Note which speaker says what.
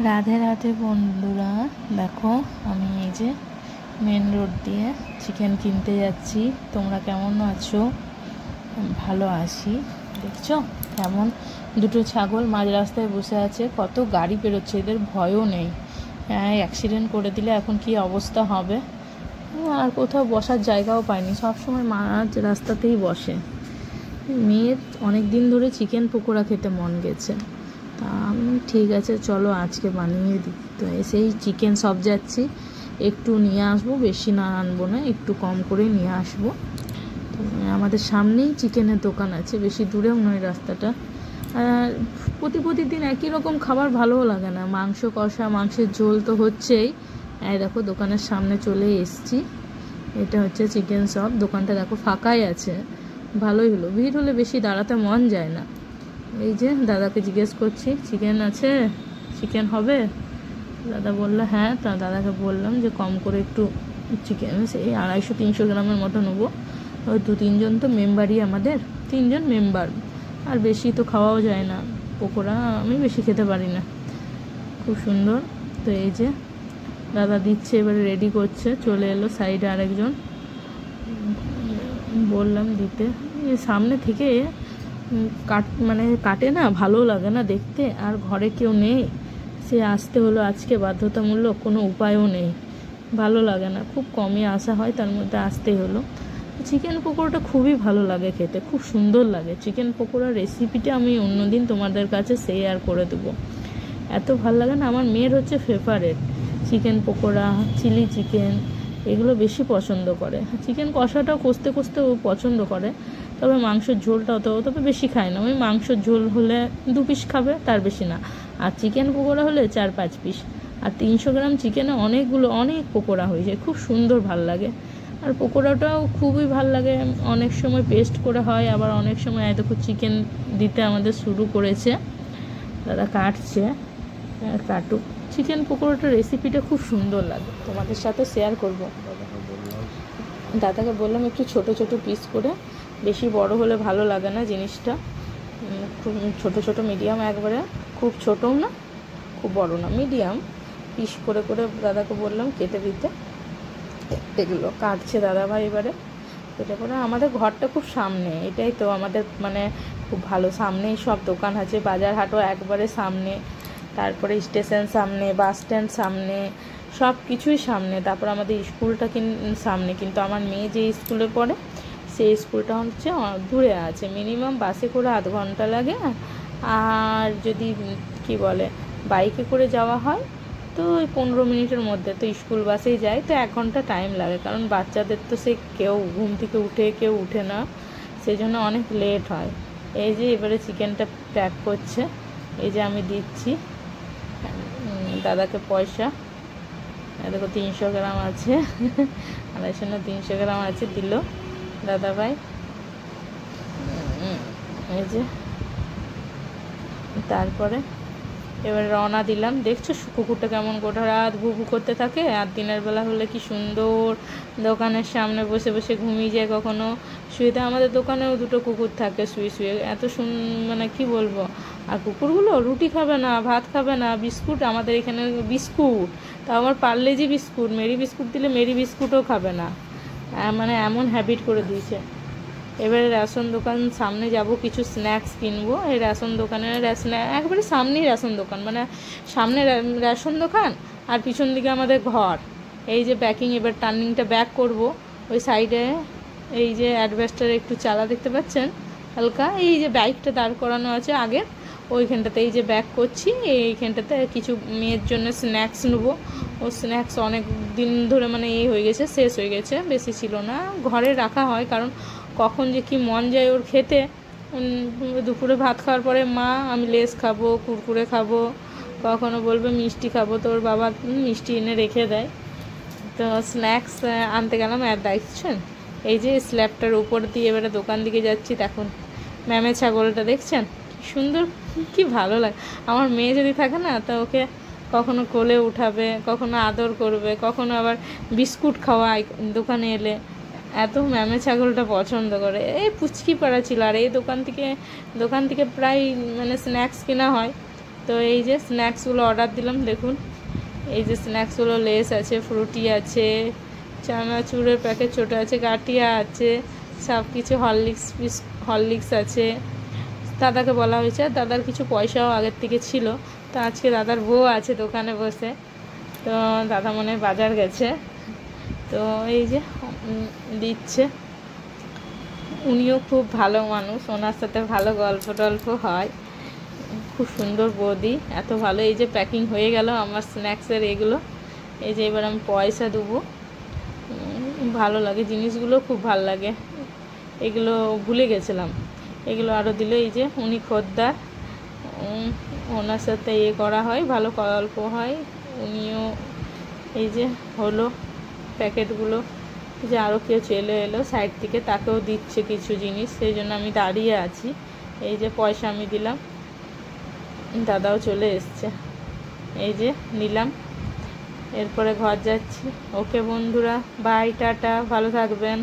Speaker 1: রাধে রাধে বন্ধুরা, দেখো আমি এই যে মেন রোড দিয়ে চিকেন কিনতে যাচ্ছি। তোমরা কেমন আছো? ভালো আছি। দেখছো কেমন দুটো ছাগল মাঝ রাস্তায় বসে আছে, কত গাড়ি পেরোচ্ছে, এদের ভয়ও নেই। হ্যাঁ, অ্যাক্সিডেন্ট করে দিলে এখন কি অবস্থা হবে। আর কোথাও বসার জায়গাও পায়নি, সবসময় মাঝ রাস্তাতেই বসে। মেয়ের অনেক দিন ধরে চিকেন পকোড়া খেতে মন গেছে, তা আমি ঠিক আছে চলো আজকে বানিয়ে দিই। তো এসেই চিকেন সব যাচ্ছি, একটু নিয়ে আসবো, বেশি না আনবো না, একটু কম করে নিয়ে আসবো। তো আমাদের সামনেই চিকেনের দোকান আছে, বেশি দূরেও নয় রাস্তাটা। আর প্রতিদিন একই রকম খাবার ভালোও লাগে না, মাংস কষা, মাংসের ঝোল তো হচ্ছেই। এই দেখো দোকানের সামনে চলে এসছি, এটা হচ্ছে চিকেন শপ। দোকানটা দেখো ফাঁকাই আছে, ভালোই হলো। ভিড় হলে বেশি দাঁড়াতে মন যায় না। এই যে দাদাকে জিজ্ঞেস করছি চিকেন আছে, চিকেন হবে? দাদা বললো হ্যাঁ। তা দাদাকে বললাম যে কম করে একটু চিকেন, সেই 250-300 গ্রামের মতো নেবো। ওই 2-3 জন তো মেম্বারই, আমাদের 3 জন মেম্বার, আর বেশি তো খাওয়াও যায় না পকোড়া, আমি বেশি খেতে পারি না। খুব সুন্দর। তো এই যে দাদা দিচ্ছে, এবারে রেডি করছে। চলে এলো সাইডে আরেকজন, বললাম দিতে। সামনে থেকে কাটে না, ভালো লাগে না দেখতে। আর ঘরে কেউ নেই, সে আসতে হলো আজকে বাধ্যতামূলক, কোনো উপায়ও নেই, ভালো লাগে না। খুব কমই আসা হয়, তার মধ্যে আসতেই হলো। চিকেন পকোড়াটা খুবই ভালো লাগে খেতে, খুব সুন্দর লাগে। চিকেন পকোড়ার রেসিপিটা আমি অন্যদিন তোমাদের কাছে শেয়ার করে দেবো। এত ভালো লাগে না, আমার মেয়ের হচ্ছে favourite chicken pakora, chilli chicken, এগুলো বেশি পছন্দ করে। চিকেন কষাটাও কষতে ও পছন্দ করে, তবে মাংসের ঝোলটাও তবে বেশি খায় না। ওই মাংসের ঝোল হলে 2 পিস খাবে, তার বেশি না। আর চিকেন পকোড়া হলে 4-5 পিস। আর 300 গ্রাম চিকেনে অনেক পকোড়া হয়ে যায়, খুব সুন্দর ভাল লাগে। আর পকোড়াটাও খুবই ভাল লাগে। অনেক সময় পেস্ট করে হয়, আবার অনেক সময় দেখো চিকেন দিতে আমাদের শুরু করেছে। দাদা কাটছে, কাটুক। চিকেন পকোড়াটার রেসিপিটা খুব সুন্দর লাগে, তোমাদের সাথে শেয়ার করব। দাদাকে বললাম একটু ছোট ছোট পিস করে, বেশি বড় হলে ভালো লাগে না জিনিসটা। খুব ছোট ছোট মিডিয়াম, একবারে খুব ছোটও না খুব বড় না, মিডিয়াম পিস করে দাদাকে বললাম কেটে দিতে। এগুলো কাটছে দাদাভাই এবারে কেটে করে। আমাদের ঘরটা খুব সামনে, এটাই তো আমাদের খুব ভালো, সামনেই সব দোকান আছে, বাজার হাটও একবারে সামনে, তারপরে স্টেশন সামনে, বাস স্ট্যান্ড সামনে, সব কিছুই সামনে। তারপর আমাদের স্কুলটা সামনে, কিন্তু আমার মেয়ে যে স্কুলে পড়ে সেই স্কুলটা হচ্ছে দূরে আছে, মিনিমাম বাসে করে 1/2 ঘন্টা লাগে। আর যদি কি বলে বাইকে করে যাওয়া হয় তো ওই 15 মিনিটের মধ্যে। তো স্কুল বাসেই যায়, তো 1 ঘন্টা টাইম লাগে, কারণ বাচ্চাদের তো সে কেউ ঘুম থেকে উঠে কেউ উঠে না, সেই জন্য অনেক লেট হয়। এই যে এবারে চিকেনটা প্যাক করছে, এই যে আমি দিচ্ছি দাদাকে পয়সা। দেখো 300 গ্রাম আছে, 250 না 300 গ্রাম আছে, দিল দাদাভাই। এই যে তারপরে এবার রওনা দিলাম। দেখছো কুকুরটা কেমন গোটা রাত ভুভু করতে থাকে, আর দিনের বেলা হলে কি সুন্দর দোকানের সামনে বসে বসে ঘুমিয়ে যায়, কখনো শুয়ে। আমাদের দোকানেও 2টো কুকুর থাকে শুয়ে এত কি বলবো। আর কুকুরগুলো রুটি খাবে না, ভাত খাবে না, বিস্কুট, আমাদের এখানে বিস্কুট, তা আমার পার্লেজি বিস্কুট, মেরি বিস্কুট দিলে মেরি বিস্কুটও খাবে না, এমন হ্যাবিট করে দিয়েছে। এবারে রেশন দোকান সামনে যাব, কিছু স্ন্যাক্স কিনবো। এই রেশন দোকানের একবারে সামনেই রেশন দোকান, সামনে রেশন দোকান আর পিছন দিকে আমাদের ঘর। এই যে ব্যাকিং, এবার টার্নিংটা ব্যাক করব, ওই সাইডে এই যে অ্যাডভেস্টার একটু চালা দেখতে পাচ্ছেন হালকা, এই যে বাইকটা দাঁড় করানো আছে আগের ওইখানটাতে, এই যে ব্যাক করছি। এইখানটাতে কিছু মেয়ের জন্য স্ন্যাক্স নেবো। ও স্ন্যাক্স অনেক দিন ধরে হয়ে গেছে, শেষ হয়ে গেছে, বেশি ছিল না, ঘরে রাখা হয়, কারণ কখন যে কি মন যায় ওর খেতে। দুপুরে ভাত খাওয়ার পরে মা আমি লেস খাবো, কুরকুরে খাবো, কখনো বলবে মিষ্টি খাবো, তো ওর বাবা মিষ্টি এনে রেখে দেয়। তো স্ন্যাক্স আনতে গেলাম। আর দেখছেন এই যে স্ল্যাবটার উপর দিয়ে এবারে দোকান দিকে যাচ্ছি। দেখুন ম্যামে ছাগলটা দেখছেন কি সুন্দর, কি ভালো লাগে। আমার মেয়ে যদি থাকে না, তো ওকে কখনো কোলে উঠাবে, কখনো আদর করবে, কখনো আবার বিস্কুট খাওয়ায় দোকানে এলে। এত ম্যামে ছাগলটা পছন্দ করে। এই পুচকি পাড়া ছিল, আর এই দোকান থেকে প্রায় স্ন্যাক্স কেনা হয়। তো এই যে স্ন্যাক্সগুলো অর্ডার দিলাম, দেখুন এই যে স্ন্যাক্সগুলো, লেস আছে, ফ্রুটি আছে, চানাচুরের প্যাকেট ছোটো আছে, গাঠিয়া আছে, সব কিছু, হরলিক্স আছে। দাদাকে বলা হয়েছে, দাদার কিছু পয়সাও আগের থেকে ছিল। তো আজকে দাদার বউ আছে দোকানে বসে, তো দাদা মনে হয় বাজার গেছে। তো এই যে দিচ্ছে, উনিও খুব ভালো মানুষ, ওনার সাথে ভালো গল্প টল্প হয়, খুব সুন্দর বৌদি, এত ভালো। এই যে প্যাকিং হয়ে গেল আমার স্ন্যাক্সের এগুলো। এই যে এবার আমি পয়সা দেবো। ভালো লাগে জিনিসগুলো, খুব ভালো লাগে। এগুলো ভুলে গেছিলাম, এগুলো আরও দিল। এই যে উনি খদ্দার, ওনার সাথে করা হয়, ভালো গল্প হয়। উনিও এই যে হলো প্যাকেটগুলো, যে আরও কেউ চলে এলো সাইড থেকে, তাকেও দিচ্ছে কিছু জিনিস, সেই জন্য আমি দাঁড়িয়ে আছি। এই যে পয়সা আমি দিলাম, দাদাও চলে এসছে, এই যে নিলাম। এরপরে ঘর যাচ্ছি। ওকে বন্ধুরা, বাই, টাটা, ভালো থাকবেন।